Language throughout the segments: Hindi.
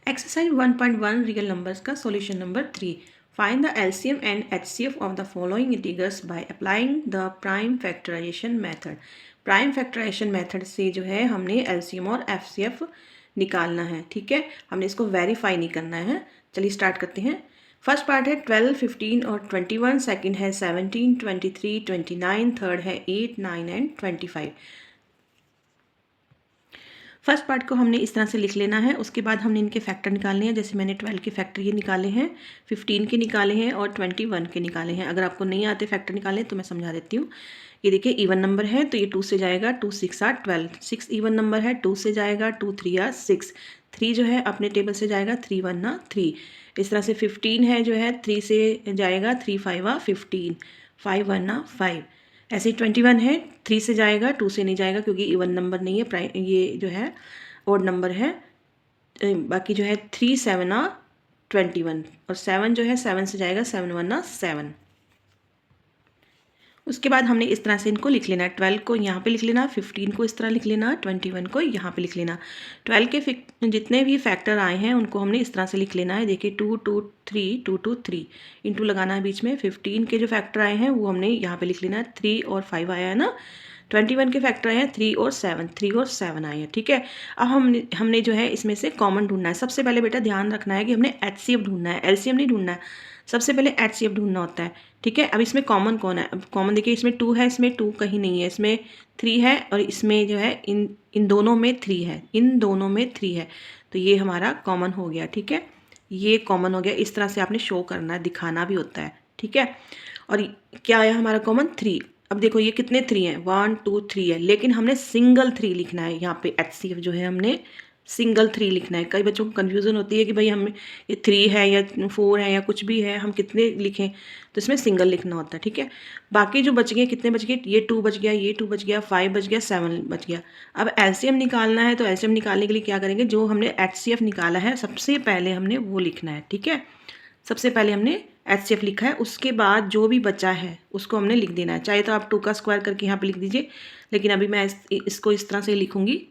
एक्सरसाइज 1.1 रियल नंबर्स का solution number 3। Find the LCM and HCF of the following integers by applying the prime factorisation method. Prime factorisation method से जो है हमने एलसीएम और एफसीएफ निकालना है। ठीक है, हमने इसको वेरीफाई नहीं करना है। चलिए स्टार्ट करते हैं। फर्स्ट पार्ट है 12, 15 और 21, सेकंड है 17, 23, 29, थर्ड है 8, 9 एंड 25। फर्स्ट पार्ट को हमने इस तरह से लिख लेना है। उसके बाद हमने इनके फैक्टर निकालने हैं। जैसे मैंने 12 के फैक्टर ये निकाले हैं, 15 के निकाले हैं और 21 के निकाले हैं। अगर आपको नहीं आते फैक्टर निकालने तो मैं समझा देती हूँ। ये देखिए इवन नंबर है तो ये 2 से जाएगा, 2 6 आर 12। 6 इवन नंबर है, 2 से जाएगा, 2 3 आर 6। 3 जो है अपने टेबल से जाएगा, 3 1 ना 3। इस तरह से 15 है जो है 3 से जाएगा, 3 5 आ 15, 5 1 ना 5। ऐसे ही 21 है, 3 से जाएगा, 2 से नहीं जाएगा क्योंकि इवन नंबर नहीं है, प्राइम ये जो है ओड नंबर है। बाकी जो है 3 7 आ 21 और 7 जो है 7 से जाएगा, 7 1 आ 7। उसके बाद हमने इस तरह से इनको लिख लेना है। 12 को यहाँ पे लिख लेना, 15 को इस तरह लिख लेना, 21 को यहाँ पे लिख लेना। 12 के जितने भी फैक्टर आए हैं उनको हमने इस तरह से लिख लेना है। देखिए 2 2 3 2 2 3 इंटू लगाना है बीच में। 15 के जो फैक्टर आए हैं वो हमने यहाँ पे लिख लेना है, 3 और 5 आया है ना। 21 के फैक्टर आए हैं 3 और 7, 3 और 7 आए हैं। ठीक है, अब हमने जो है इसमें से कॉमन ढूंढना है। सबसे पहले बेटा ध्यान रखना है कि हमने एचसीएफ ढूंढना है, एलसीएम नहीं ढूंढना है। सबसे पहले एचसीएफ ढूंढना होता है। ठीक है, अब इसमें कॉमन कौन है? अब कॉमन देखिए, इसमें 2 है, इसमें 2 कहीं नहीं है, इसमें 3 है और इसमें जो है इन दोनों में 3 है, इन दोनों में 3 है। तो ये हमारा कॉमन हो गया। ठीक है, ये कॉमन हो गया। इस तरह से आपने शो करना है, दिखाना भी होता है। ठीक है, और क्या आया हमारा कॉमन? 3। अब देखो ये कितने 3 हैं, 1 2 3 है, लेकिन हमने सिंगल 3 लिखना है। यहाँ पे एचसीएफ जो है हमने सिंगल 3 लिखना है। कई बच्चों को कन्फ्यूज़न होती है कि भाई हमें ये 3 है या 4 है या कुछ भी है, हम कितने लिखें, तो इसमें सिंगल लिखना होता है। ठीक है, बाकी जो बच गए, कितने बच गए? ये 2 बच गया, ये 2 बच गया, 5 बच गया, 7 बच गया। अब एलसीएम निकालना है, तो एलसीएम निकालने के लिए क्या करेंगे? जो हमने एचसीएफ निकाला है सबसे पहले हमने वो लिखना है। ठीक है, सबसे पहले हमने एचसीएफ लिखा है, उसके बाद जो भी बचा है उसको हमने लिख देना है। चाहे तो आप 2 का स्क्वायर करके यहाँ पे लिख दीजिए, लेकिन अभी मैं इसको इस तरह से लिखूंगी।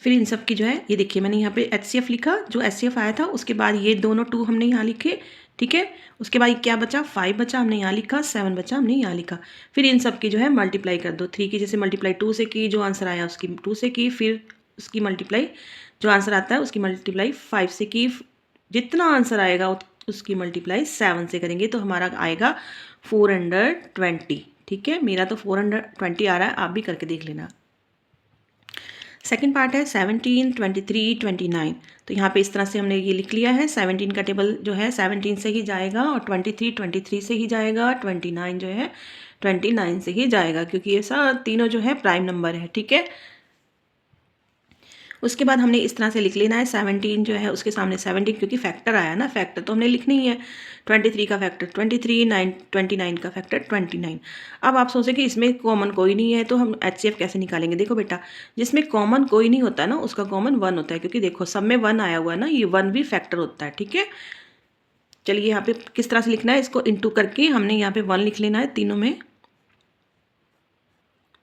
फिर इन सब की जो है ये देखिए मैंने यहाँ पे एचसीएफ लिखा, जो एचसीएफ आया था उसके बाद ये दोनों 2 हमने यहाँ लिखे। ठीक है, उसके बाद क्या बचा? 5 बचा, हमने यहाँ लिखा, 7 बचा, हमने यहाँ लिखा। फिर इन सब की जो है मल्टीप्लाई कर दो। 3 की जैसे मल्टीप्लाई 2 से की, जो आंसर आया उसकी 2 से की, फिर उसकी मल्टीप्लाई जो आंसर आता है उसकी मल्टीप्लाई 5 से की। जितना आंसर आएगा उसकी मल्टीप्लाई 7 से करेंगे तो हमारा आएगा 420। ठीक है, मेरा तो 420 आ रहा है, आप भी करके देख लेना। सेकेंड पार्ट है 17, 23, 29। तो यहाँ पे इस तरह से हमने ये लिख लिया है। 17 का टेबल जो है 17 से ही जाएगा और 23 से ही जाएगा, 29 जो है 29 से ही जाएगा, क्योंकि ये सब तीनों जो है प्राइम नंबर है। ठीक है, उसके बाद हमने इस तरह से लिख लेना है। 17 जो है उसके सामने 17, क्योंकि फैक्टर आया ना, फैक्टर तो हमने लिखनी ही है। 23 का फैक्टर 23, 29 का फैक्टर 29। अब आप सोचें कि इसमें कॉमन कोई नहीं है तो हम एचसीएफ कैसे निकालेंगे? देखो बेटा, जिसमें कॉमन कोई नहीं होता ना उसका कॉमन 1 होता है, क्योंकि देखो सब में 1 आया हुआ है ना, ये 1 भी फैक्टर होता है। ठीक है, चलिए यहाँ पे किस तरह से लिखना है, इसको इंटू करके हमने यहाँ पे 1 लिख लेना है तीनों में।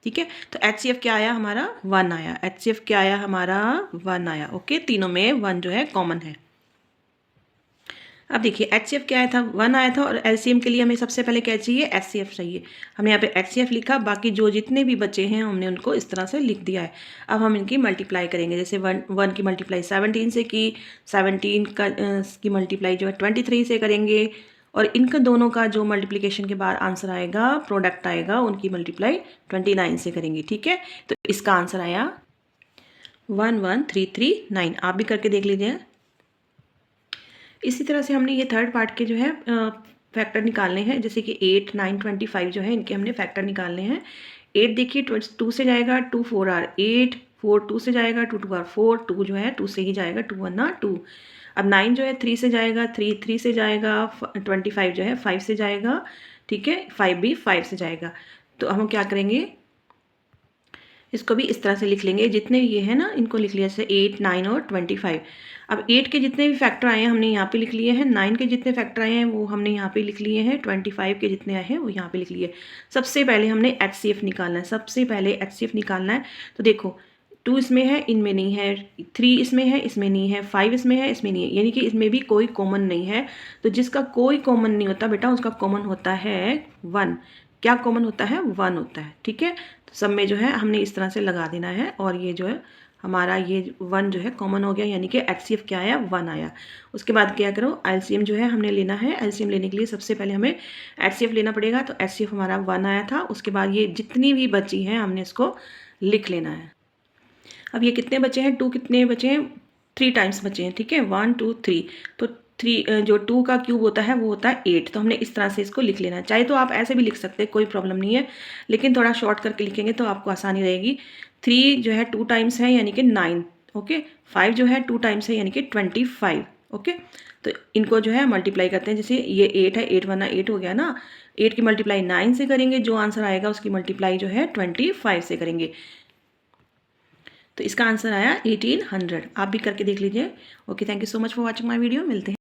ठीक है, तो एचसीएफ क्या आया हमारा? 1 आया। एचसीएफ क्या आया हमारा? 1 आया। ओके, तीनों में 1 जो है कॉमन है। अब देखिए एचसीएफ क्या आया था? 1 आया था, और एलसीएम के लिए हमें सबसे पहले क्या चाहिए? एचसीएफ चाहिए। हमने यहाँ पे एचसीएफ लिखा, बाकी जो जितने भी बचे हैं हमने उनको इस तरह से लिख दिया है। अब हम इनकी मल्टीप्लाई करेंगे। जैसे 1 की मल्टीप्लाई 17 से की, 17 का की मल्टीप्लाई जो है 23 से करेंगे, और इनका दोनों का जो मल्टीप्लिकेशन के बाद आंसर आएगा, प्रोडक्ट आएगा, उनकी मल्टीप्लाई 29 से करेंगे। ठीक है, तो इसका आंसर आया 11339। आप भी करके देख लीजिए। इसी तरह से हमने ये थर्ड पार्ट के जो है फैक्टर निकालने हैं। जैसे कि 8 9 25 जो है इनके हमने फैक्टर निकालने हैं। 8 देखिए 2 से जाएगा, 2 4 आर 8, 4 2 से जाएगा, 2 2 आर 4, 2 जो है 2 से ही जाएगा, 2 1 ना 2। अब 9 जो है 3 से जाएगा, 3 से जाएगा, 25 जो है 5 से जाएगा। ठीक है, 5 भी 5 से जाएगा। तो हम क्या करेंगे, इसको भी इस तरह से लिख लेंगे। जितने ये हैं ना इनको लिख लिया, जैसे 8 9 और 25। अब 8 के जितने भी फैक्टर आए हैं हमने यहाँ पे लिख लिए हैं, 9 के जितने फैक्टर आए हैं वो हमने यहाँ पे लिख लिए हैं, 25 के जितने आए हैं वो यहाँ पे लिख लिए। सबसे पहले हमने एचसीएफ निकालना है, सबसे पहले एचसीएफ निकालना है। तो देखो 2 इसमें है, इनमें नहीं है, 3 इसमें है, इसमें नहीं है, 5 इसमें है, इसमें नहीं है, यानी कि इसमें भी कोई कॉमन नहीं है। तो जिसका कोई कॉमन नहीं होता बेटा उसका कॉमन होता है 1। क्या कॉमन होता है? 1 होता है। ठीक है, तो सब में जो है हमने इस तरह से लगा देना है और ये जो है हमारा ये 1 जो है कॉमन हो गया, यानी कि HCF क्या आया? 1 आया। उसके बाद क्या करो, LCM जो है हमने लेना है। LCM लेने के लिए सबसे पहले हमें HCF लेना पड़ेगा। तो HCF हमारा 1 आया था। उसके बाद ये जितनी भी बची हैं हमने इसको लिख लेना है। अब ये कितने बचे हैं? 2 कितने बचे हैं? 3 टाइम्स बचे हैं। ठीक है, 1 2 3। तो 3 जो 2 का क्यूब होता है वो होता है 8। तो हमने इस तरह से इसको लिख लेना है। चाहे तो आप ऐसे भी लिख सकते हैं, कोई प्रॉब्लम नहीं है, लेकिन थोड़ा शॉर्ट करके लिखेंगे तो आपको आसानी रहेगी। 3 जो है 2 टाइम्स है यानी कि 9। ओके, 5 जो है 2 टाइम्स है यानी कि 25। ओके, तो इनको जो है मल्टीप्लाई करते हैं। जैसे ये 8 है, 8 वरना 8 हो गया ना, 8 की मल्टीप्लाई 9 से करेंगे, जो आंसर आएगा उसकी मल्टीप्लाई जो है 25 से करेंगे। तो इसका आंसर आया 1800। आप भी करके देख लीजिए। Okay, thank you so much for watching my video. मिलते हैं।